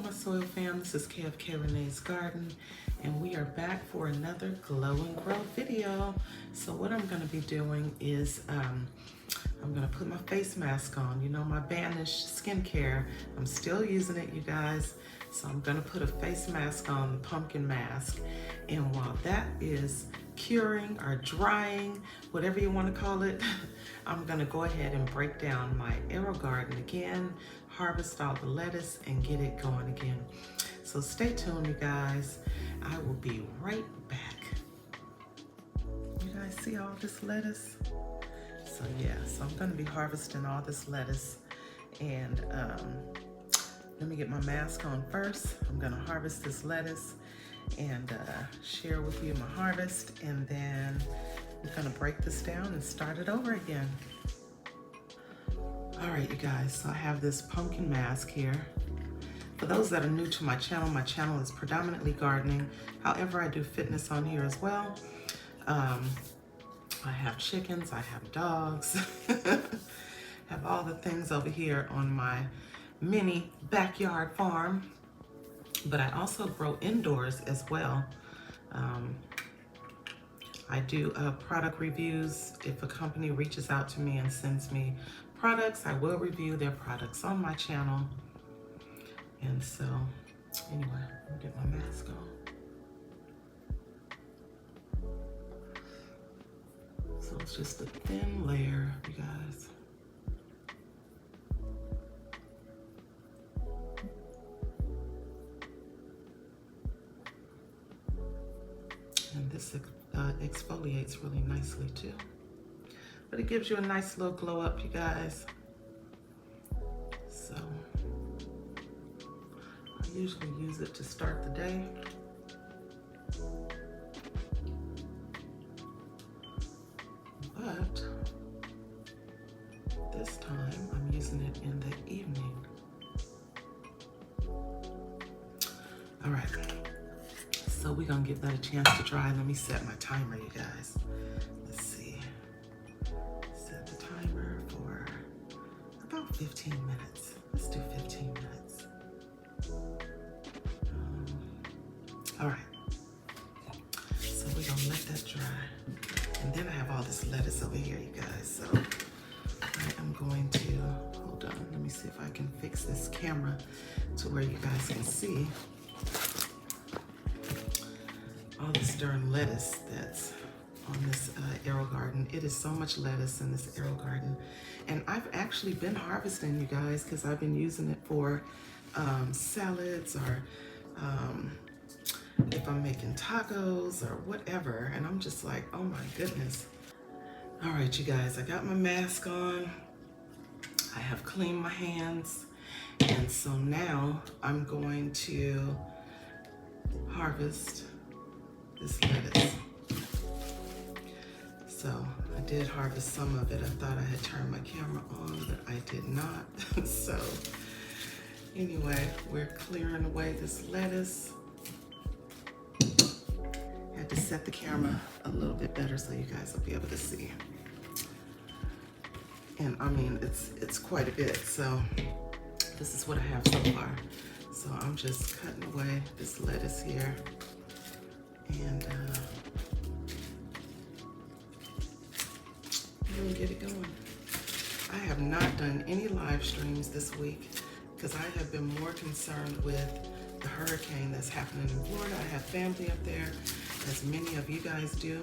my soil fam, this is Kay of Kayreneesgarden, and we are back for another glow and grow video. So what I'm going to be doing is I'm going to put my face mask on, you know, my Banish skincare. I'm still using it, you guys. So I'm going to put a face mask on, the pumpkin mask, and while that is curing or drying, whatever you want to call it, I'm going to go ahead and break down my Aerogarden again, harvest all the lettuce, and get it going again. So stay tuned, you guys. I will be right back. You guys see all this lettuce? So yeah, so I'm going to be harvesting all this lettuce, and let me get my mask on first. I'm going to harvest this lettuce and share with you my harvest, and then we're going to break this down and start it over again. All right, you guys, so I have this pumpkin mask here. For those that are new to my channel is predominantly gardening. However, I do fitness on here as well. I have chickens, I have dogs, have all the things over here on my mini backyard farm. But I also grow indoors as well. I do product reviews. If a company reaches out to me and sends me products, I will review their products on my channel. And so, anyway, let me get my mask on. So it's just a thin layer, you guys. And this exfoliates really nicely too. But it gives you a nice little glow up, you guys. So I usually use it to start the day. But this time I'm using it in the evening. All right. So we're gonna give that a chance to dry. Let me set my timer, you guys. Let's see. Set the timer for about 15 minutes. Let's do 15 minutes. All right. So we're gonna let that dry. And then I have all this lettuce over here, you guys. So I am going to, hold on, let me see if I can fix this camera to where you guys can see all this darn lettuce that's on this Aerogarden. It is so much lettuce in this Aerogarden. And I've actually been harvesting, you guys, because I've been using it for salads, or if I'm making tacos or whatever. And I'm just like, oh my goodness. All right, you guys, I got my mask on. I have cleaned my hands. And so now I'm going to harvest this lettuce. So I did harvest some of it. I thought I had turned my camera on, but I did not. So anyway, we're clearing away this lettuce. Had to set the camera a little bit better so you guys will be able to see. And I mean, it's quite a bit. So this is what I have so far. So I'm just cutting away this lettuce here. And really get it going. I have not done any live streams this week because I have been more concerned with the hurricane that's happening in Florida. I have family up there, as many of you guys do.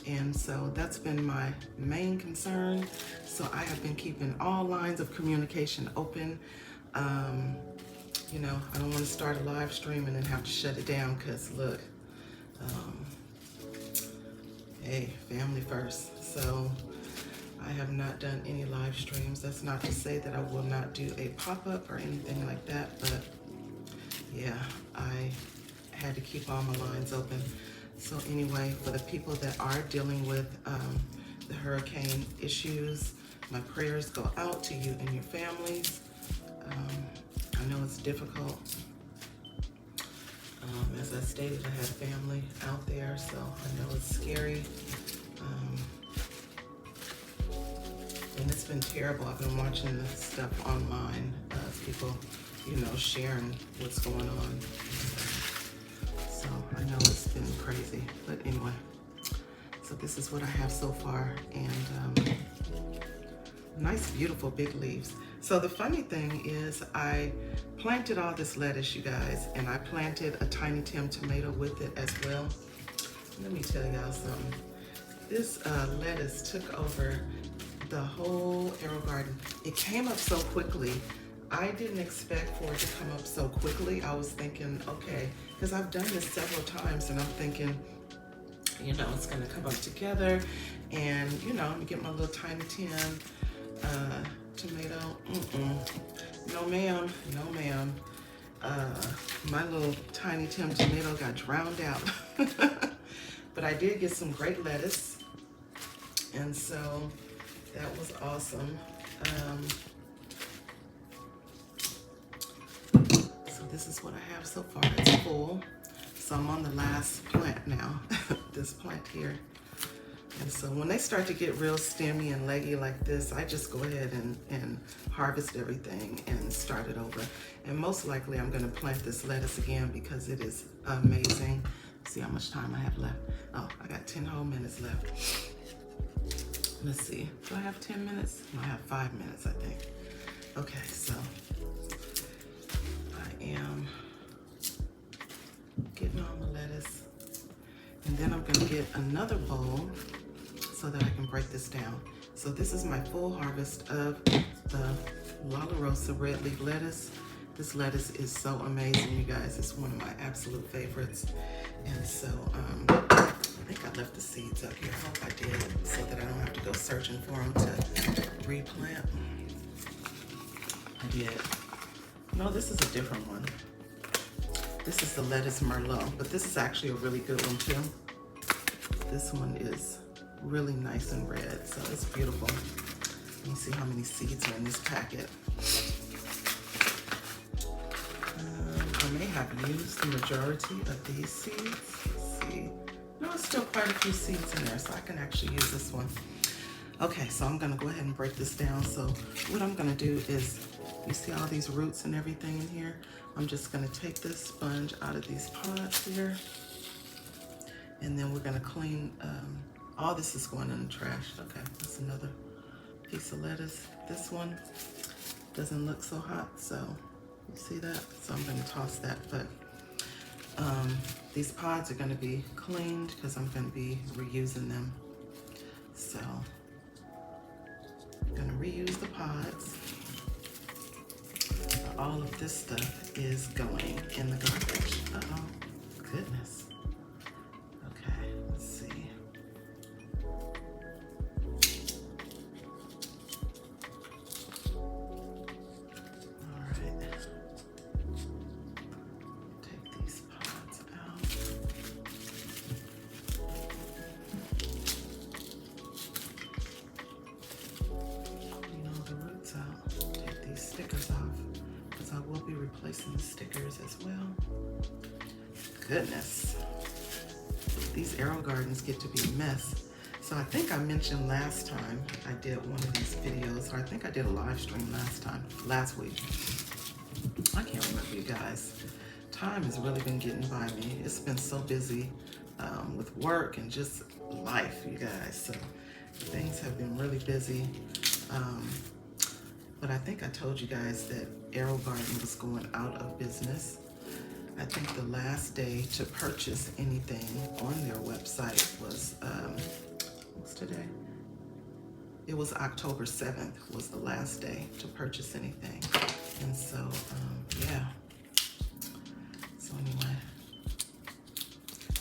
And so that's been my main concern. So I have been keeping all lines of communication open. You know, I don't want to start a live stream and then have to shut it down because look, hey, family first. So I have not done any live streams. That's not to say that I will not do a pop-up or anything like that, but yeah, I had to keep all my lines open. So anyway, for the people that are dealing with the hurricane issues, my prayers go out to you and your families. I know it's difficult. As I stated, I have family out there, so I know it's scary. And it's been terrible. I've been watching this stuff online. People you know, sharing what's going on. So I know it's been crazy, but anyway. So this is what I have so far, and nice, beautiful big leaves. So the funny thing is I planted all this lettuce, you guys, and I planted a Tiny Tim tomato with it as well. Let me tell y'all something. This lettuce took over the whole Aerogarden. It came up so quickly. I didn't expect for it to come up so quickly. I was thinking, okay, because I've done this several times, and I'm thinking, you know, it's gonna come up together, and you know, I'm gonna get my little Tiny Tim tomato. No ma'am, no ma'am. My little Tiny Tim tomato got drowned out. But I did get some great lettuce, and so that was awesome. So this is what I have so far. It's full. So I'm on the last plant now, this plant here. And so when they start to get real stemmy and leggy like this, I just go ahead and harvest everything and start it over. And most likely I'm gonna plant this lettuce again because it is amazing. Let's see how much time I have left. Oh, I got 10 whole minutes left. Let's see, do I have 10 minutes? No, I have 5 minutes, I think. Okay, so I am getting on the lettuce, and then I'm gonna get another bowl so that I can break this down. So this is my full harvest of the La Rosa red leaf lettuce. This lettuce is so amazing, you guys. It's one of my absolute favorites. And so I think I left the seeds up here. I hope I did, so that I don't have to go searching for them to replant. I did. No, this is a different one. This is the lettuce Merlot, but this is actually a really good one too. This one is really nice and red, so it's beautiful. Let me see how many seeds are in this packet. I may have used the majority of these seeds. Let's see. No, it's still quite a few seeds in there, so I can actually use this one. Okay, so I'm gonna go ahead and break this down. So what I'm gonna do is, you see all these roots and everything in here? I'm just gonna take this sponge out of these pods here, and then we're gonna clean, all this is going in the trash. Okay, that's another piece of lettuce. This one doesn't look so hot, so you see that? So I'm gonna toss that, but these pods are gonna be cleaned because I'm gonna be reusing them. So I'm gonna reuse the pods. All of this stuff is going in the garbage. Uh-oh, goodness. Okay, let's see. All right. Take these pods out. Clean all the roots out. Take these stickers off, because I will be replacing the stickers as well. Goodness. These Aerogardens get to be a mess. So I think I mentioned last time I did one of these videos, or I think I did a live stream last week. I can't remember, you guys. Time has really been getting by me. It's been so busy with work and just life, you guys. So things have been really busy. But I think I told you guys that Aerogarden was going out of business. I think the last day to purchase anything on their website was, what's today? It was October 7th was the last day to purchase anything. And so, yeah. So anyway,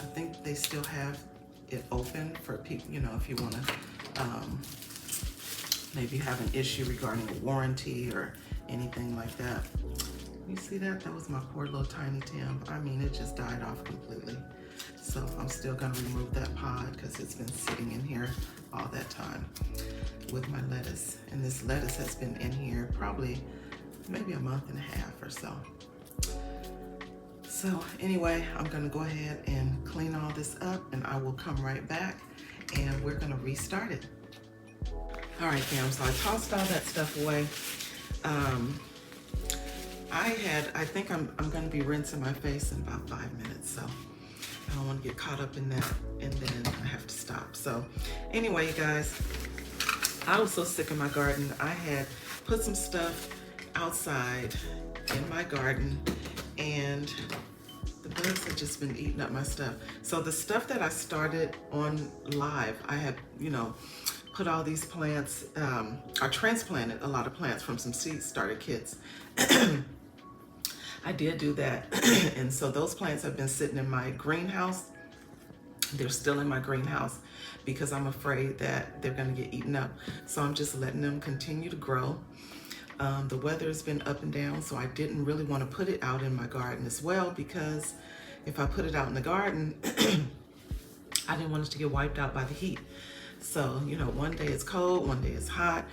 I think they still have it open for people, you know, if you want to maybe have an issue regarding a warranty or anything like that. You see that? That was my poor little Tiny Tim. I mean, it just died off completely. So I'm still gonna remove that pod because it's been sitting in here all that time with my lettuce. And this lettuce has been in here probably maybe a month and a half or so. So anyway, I'm gonna go ahead and clean all this up, and I will come right back and we're gonna restart it. All right, fam, so I tossed all that stuff away. I think I'm going to be rinsing my face in about 5 minutes, so I don't want to get caught up in that and then I have to stop. So anyway, you guys, I was so sick of my garden. I had put some stuff outside in my garden and the bugs have just been eating up my stuff. So the stuff that I started on live, I had, you know, put all these plants, I transplanted a lot of plants from some seed starter kits. I did do that. And so those plants have been sitting in my greenhouse. They're still in my greenhouse because I'm afraid that they're gonna get eaten up. So I'm just letting them continue to grow. The weather's been up and down, so I didn't really want to put it out in my garden as well, because if I put it out in the garden, I didn't want it to get wiped out by the heat. So, you know, one day it's cold, one day it's hot,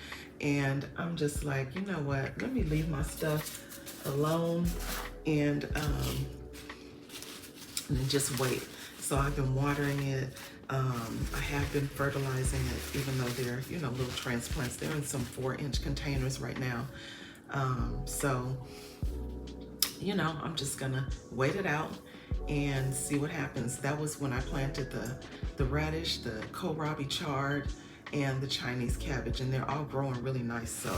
and I'm just like, you know what, let me leave my stuff alone and just wait. So I've been watering it. I have been fertilizing it, even though they're, you know, little transplants. They're in some 4-inch containers right now. So, you know, I'm just gonna wait it out and see what happens. That was when I planted the radish, the kohlrabi chard, and the Chinese cabbage, and they're all growing really nice. So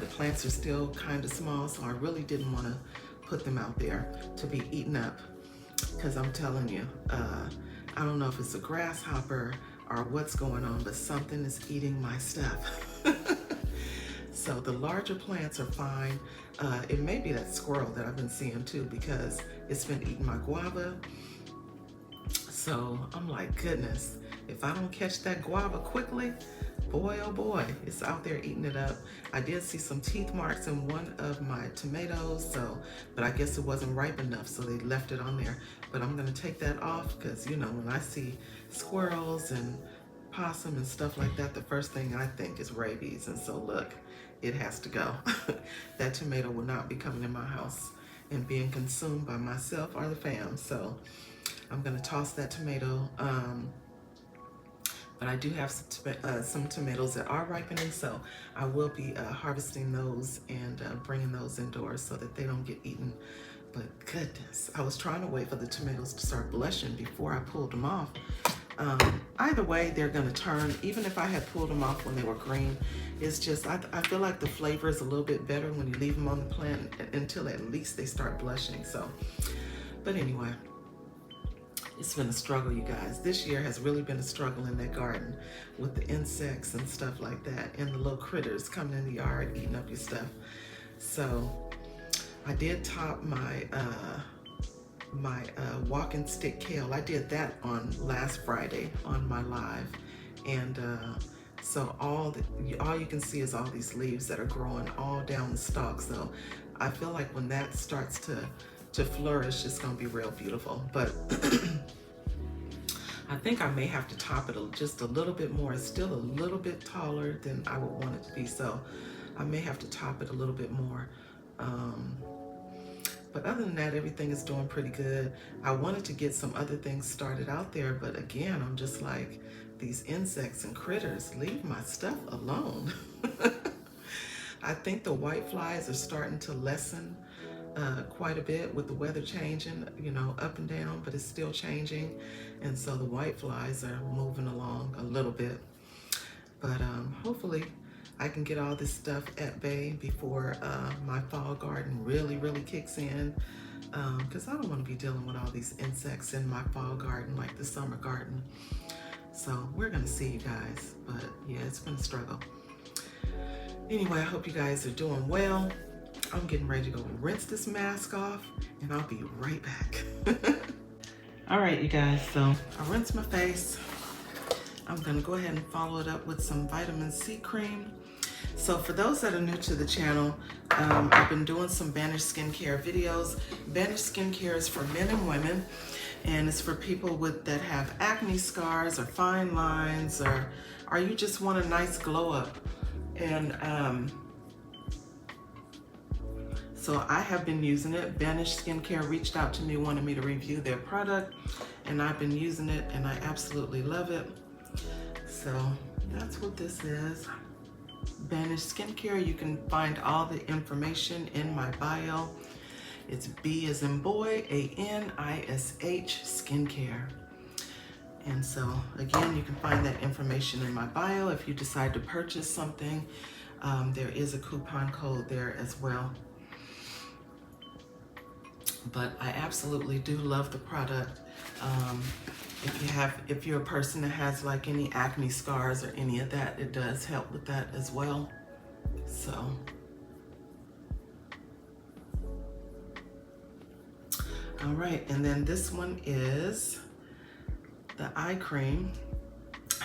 the plants are still kind of small, so I really didn't want to put them out there to be eaten up, because I'm telling you, I don't know if it's a grasshopper or what's going on, but something is eating my stuff. So the larger plants are fine. It may be that squirrel that I've been seeing too, because it's been eating my guava. So I'm like, goodness, if I don't catch that guava quickly, boy, oh boy, it's out there eating it up. I did see some teeth marks in one of my tomatoes, so, but I guess it wasn't ripe enough, so they left it on there. But I'm gonna take that off, because, you know, when I see squirrels and possum and stuff like that, the first thing I think is rabies. And so look, it has to go. That tomato will not be coming in my house and being consumed by myself or the fam. So I'm gonna toss that tomato. But I do have some tomatoes that are ripening, so I will be harvesting those and bringing those indoors so that they don't get eaten. But goodness, I was trying to wait for the tomatoes to start blushing before I pulled them off. Either way, they're gonna turn. Even if I had pulled them off when they were green, it's just, I feel like the flavor is a little bit better when you leave them on the plant until at least they start blushing. So, but anyway, it's been a struggle, you guys. This year has really been a struggle in that garden with the insects and stuff like that, and the little critters coming in the yard eating up your stuff. So I did top my walking stick kale. I did that on last Friday on my live, and so all you can see is all these leaves that are growing all down the stalk. So I feel like when that starts to flourish, it's gonna be real beautiful. But I think I may have to top it just a little bit more. It's still a little bit taller than I would want it to be, so I may have to top it a little bit more. But other than that, everything is doing pretty good. I wanted to get some other things started out there, but again, I'm just like, these insects and critters, leave my stuff alone. I think the white flies are starting to lessen quite a bit with the weather changing, you know, up and down, but it's still changing. And so the white flies are moving along a little bit. But hopefully I can get all this stuff at bay before my fall garden really kicks in, because I don't want to be dealing with all these insects in my fall garden like the summer garden. So we're gonna see, you guys, but yeah, it's been a struggle. Anyway, I hope you guys are doing well. I'm getting ready to go rinse this mask off, and I'll be right back. All right, you guys, so I rinsed my face. I'm gonna go ahead and follow it up with some vitamin C cream. So for those that are new to the channel, I've been doing some Banish skincare videos. Banish skincare is for men and women, and it's for people that have acne scars or fine lines, or you just want a nice glow up. And so I have been using it. Banish Skincare reached out to me, wanted me to review their product, and I've been using it, and I absolutely love it. So that's what this is. Banish Skincare. You can find all the information in my bio. It's B as in boy, A-N-I-S-H, skincare. And so again, you can find that information in my bio. If you decide to purchase something, there is a coupon code there as well. But I absolutely do love the product. If you're a person that has like any acne scars or any of that, it does help with that as well. So, all right, and then this one is the eye cream.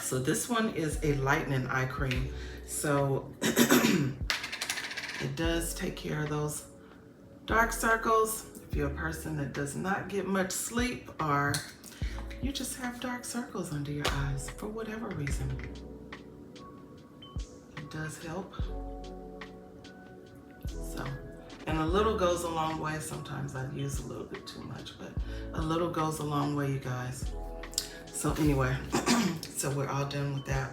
So this one is a lightening eye cream. So it does take care of those dark circles. If you're a person that does not get much sleep, or you just have dark circles under your eyes for whatever reason, it does help. So, and a little goes a long way. Sometimes I use a little bit too much, but a little goes a long way, you guys. So anyway, so we're all done with that.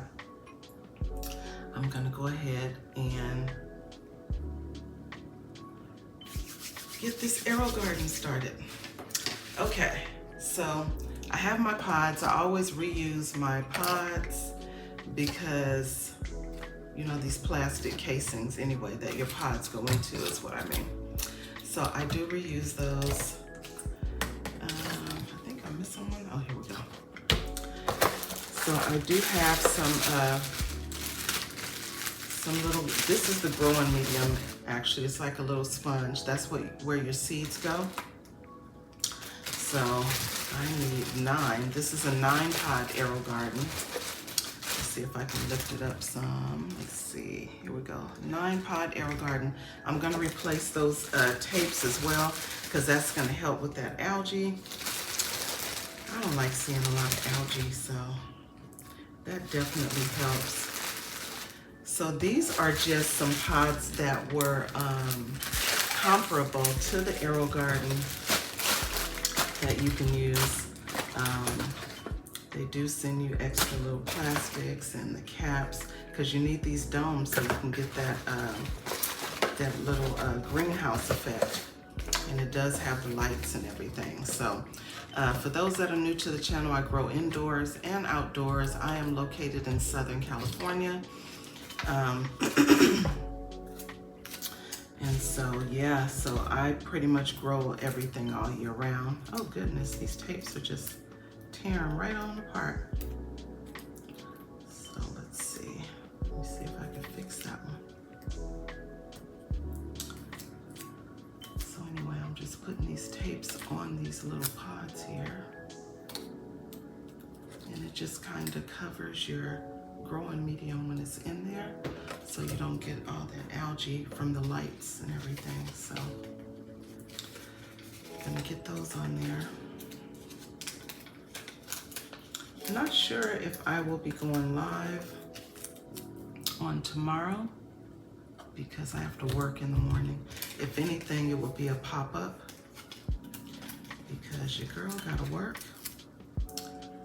I'm gonna go ahead and get this Aerogarden started. Okay, so I have my pods. I always reuse my pods because, you know, these plastic casings anyway that your pods go into is what I mean. So I do reuse those. I think I'm missing one. Oh, here we go. So I do have some little, this is the growing medium actually. It's like a little sponge. That's where your seeds go. So I need 9. This is a 9-pod Aerogarden. Let's see if I can lift it up some. Let's see, here we go. 9-pod Aerogarden. I'm gonna replace those tapes as well because that's gonna help with that algae. I don't like seeing a lot of algae, so that definitely helps. So these are just some pods that were comparable to the Aerogarden that you can use. They do send you extra little plastics and the caps because you need these domes so you can get that little greenhouse effect. And it does have the lights and everything. So for those that are new to the channel, I grow indoors and outdoors. I am located in Southern California. And so, yeah, so I pretty much grow everything all year round. Oh goodness, these tapes are just tearing right on apart. So let's see. Let me see if I can fix that one. So anyway, I'm just putting these tapes on these little pods here. And it just kind of covers your growing medium when it's in there, so you don't get all that algae from the lights and everything. So I'm gonna get those on there. I'm not sure if I will be going live on tomorrow because I have to work in the morning. If anything, it will be a pop-up because your girl gotta work.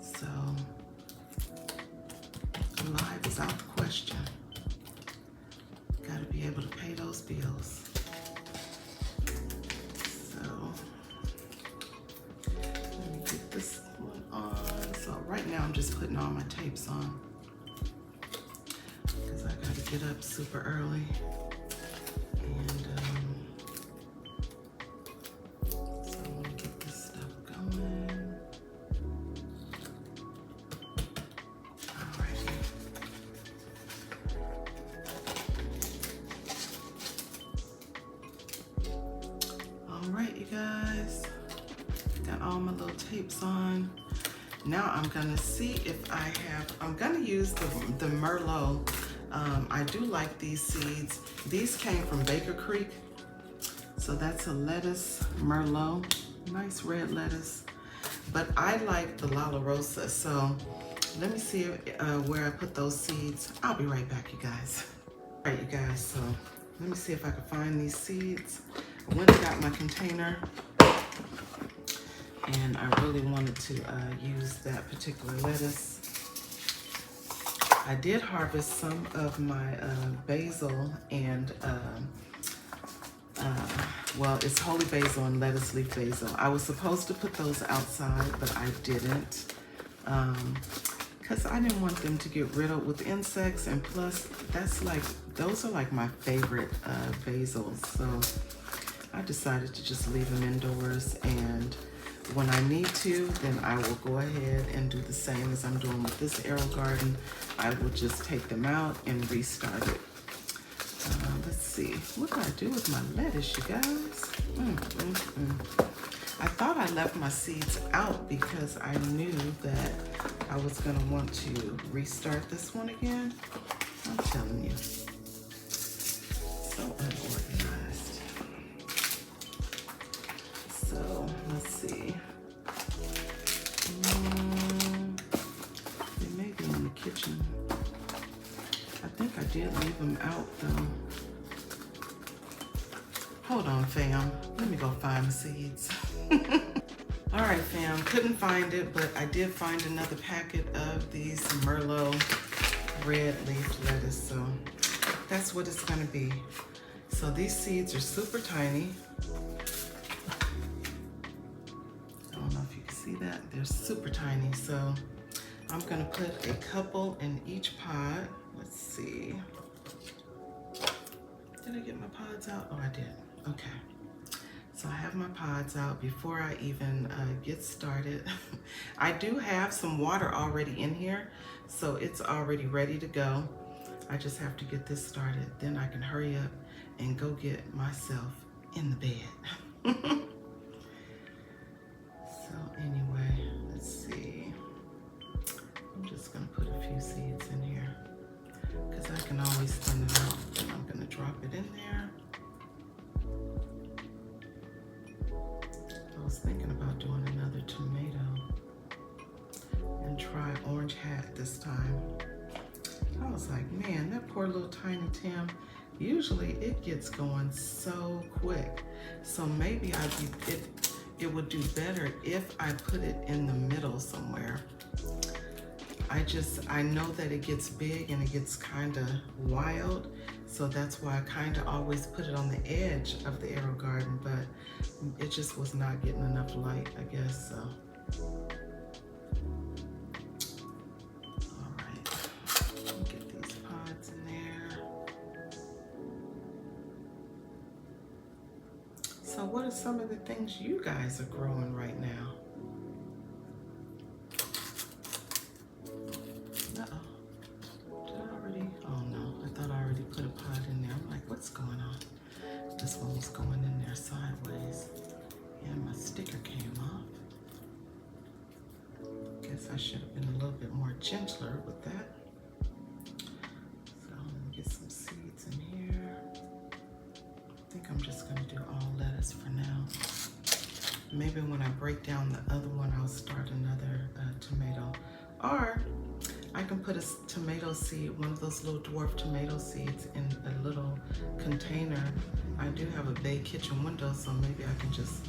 So live is out the question. Gotta be able to pay those bills. So let me get this one on. So right now I'm just putting all my tapes on because I gotta get up super early. And so I'm gonna get this stuff going. Alright, you guys, got all my little tapes on. Now I'm gonna see if I'm gonna use the Merlot. I do like these seeds. These came from Baker Creek. So that's a lettuce Merlot, nice red lettuce. But I like the La Rosa, so let me see where I put those seeds. I'll be right back, you guys. All right, you guys, so let me see if I can find these seeds. I went and got my container, and I really wanted to use that particular lettuce. I did harvest some of my basil and well, it's holy basil and lettuce leaf basil. I was supposed to put those outside, but I didn't, because I didn't want them to get riddled with insects, and plus those are like my favorite basils, so I decided to just leave them indoors, and when I need to, then I will go ahead and do the same as I'm doing with this Aerogarden. I will just take them out and restart it. Let's see, what do I do with my lettuce, you guys? I thought I left my seeds out because I knew that I was gonna want to restart this one again. I'm telling you, so unorganized. So let's see. They may be in the kitchen. I think I did leave them out though. Hold on, fam. Let me go find the seeds. All right, fam. Couldn't find it, but I did find another packet of these Merlot red leaf lettuce. So that's what it's gonna be. So these seeds are super tiny. I don't know if you can see that. They're super tiny. So I'm gonna put a couple in each pot. Let's see. Did I get my pods out? Oh, I did. Okay. So I have my pods out. Before I even get started, I do have some water already in here, so it's already ready to go. I just have to get this started. Then I can hurry up and go get myself in the bed. So anyway, let's see. I'm just gonna put a few seeds in here because I can always thin it out. And I'm gonna drop it in there. I was thinking about doing another tomato and try orange hat this time. I was like, man, that poor little tiny Tim, usually it gets going so quick. So maybe it would do better if I put it in the middle somewhere. I know that it gets big and it gets kind of wild, so that's why I kind of always put it on the edge of the Aerogarden, but it just was not getting enough light, I guess, so. All right, let me get these pods in there. So what are some of the things you guys are growing right now? What's going on? This one was going in there sideways and my sticker came off. Guess I should have been a little bit more gentler with that. So I'm gonna get some seeds in here. I think I'm just gonna do all lettuce for now. Maybe when I break down the other one, I'll start another tomato. Or I can put a tomato seed, one of those little dwarf tomato seeds, in a little container. I do have a bay kitchen window, so maybe I can just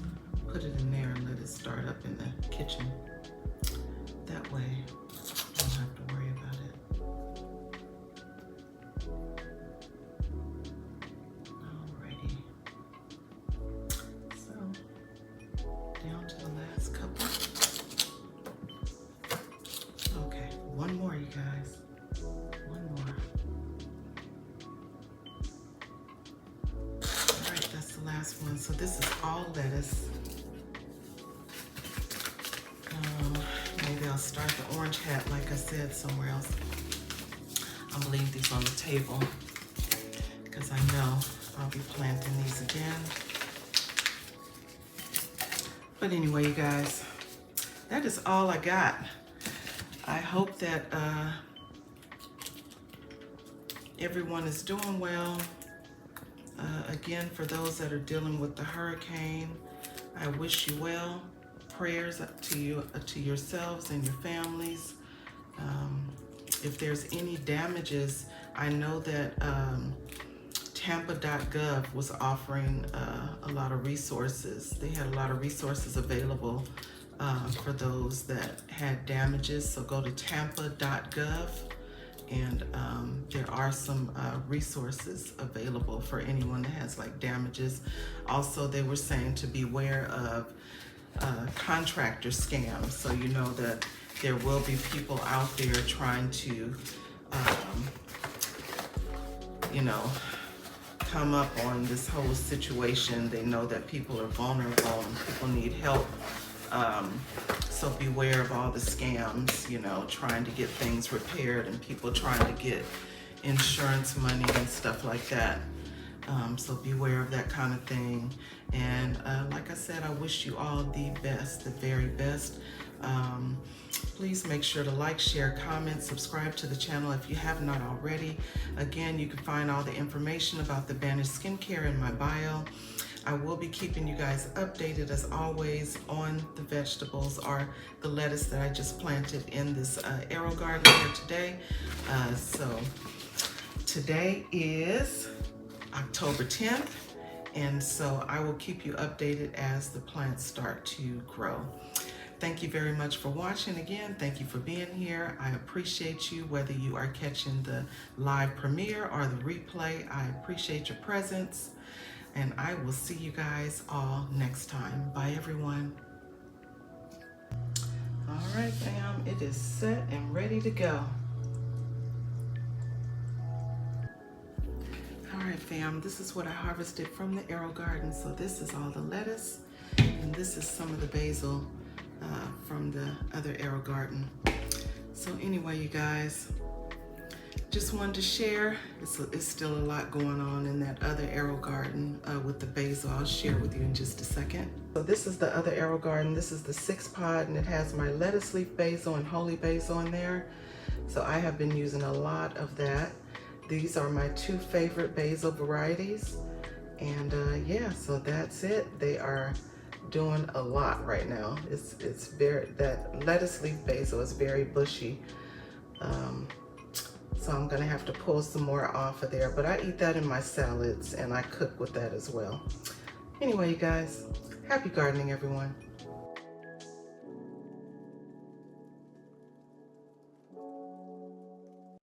put it in there and let it start up in the kitchen. That way, I don't have to worry about it. Alrighty. So, down to the last couple. Okay, one more, you guys. One more. All right, that's the last one. So this is all lettuce. Maybe I'll start the orange hat, like I said, somewhere else. I'm gonna leave these on the table because I know I'll be planting these again. But anyway, you guys, that is all I got. I hope that everyone is doing well. Again, for those that are dealing with the hurricane, I wish you well. Prayers to you, to yourselves and your families. If there's any damages, I know that Tampa.gov was offering a lot of resources. They had a lot of resources available for those that had damages. So go to Tampa.gov And there are some resources available for anyone that has like damages. Also, they were saying to beware of contractor scams. So you know that there will be people out there trying to, you know, come up on this whole situation. They know that people are vulnerable and people need help. So beware of all the scams, you know, trying to get things repaired and people trying to get insurance money and stuff like that. So beware of that kind of thing. And like I said, I wish you all the best, the very best. Please make sure to like, share, comment, subscribe to the channel if you have not already. Again, you can find all the information about the Banish skincare in my bio. I will be keeping you guys updated as always on the vegetables or the lettuce that I just planted in this Aerogarden here today. So today is October 10th, and so I will keep you updated as the plants start to grow. Thank you very much for watching. Again, thank you for being here. I appreciate you, whether you are catching the live premiere or the replay. I appreciate your presence, and I will see you guys all next time. Bye, everyone. All right, fam, it is set and ready to go. All right, fam, this is what I harvested from the Aerogarden. So this is all the lettuce, and this is some of the basil from the other Aerogarden. So anyway, you guys, just wanted to share. It's still a lot going on in that other Aerogarden with the basil. I'll share with you in just a second. So this is the other Aerogarden. This is the 6-pod, and it has my lettuce leaf basil and holy basil in there. So I have been using a lot of that. These are my 2 favorite basil varieties. And yeah, so that's it. They are doing a lot right now. It's very, that lettuce leaf basil is very bushy. So I'm gonna have to pull some more off of there, but I eat that in my salads and I cook with that as well. Anyway, you guys, happy gardening, everyone.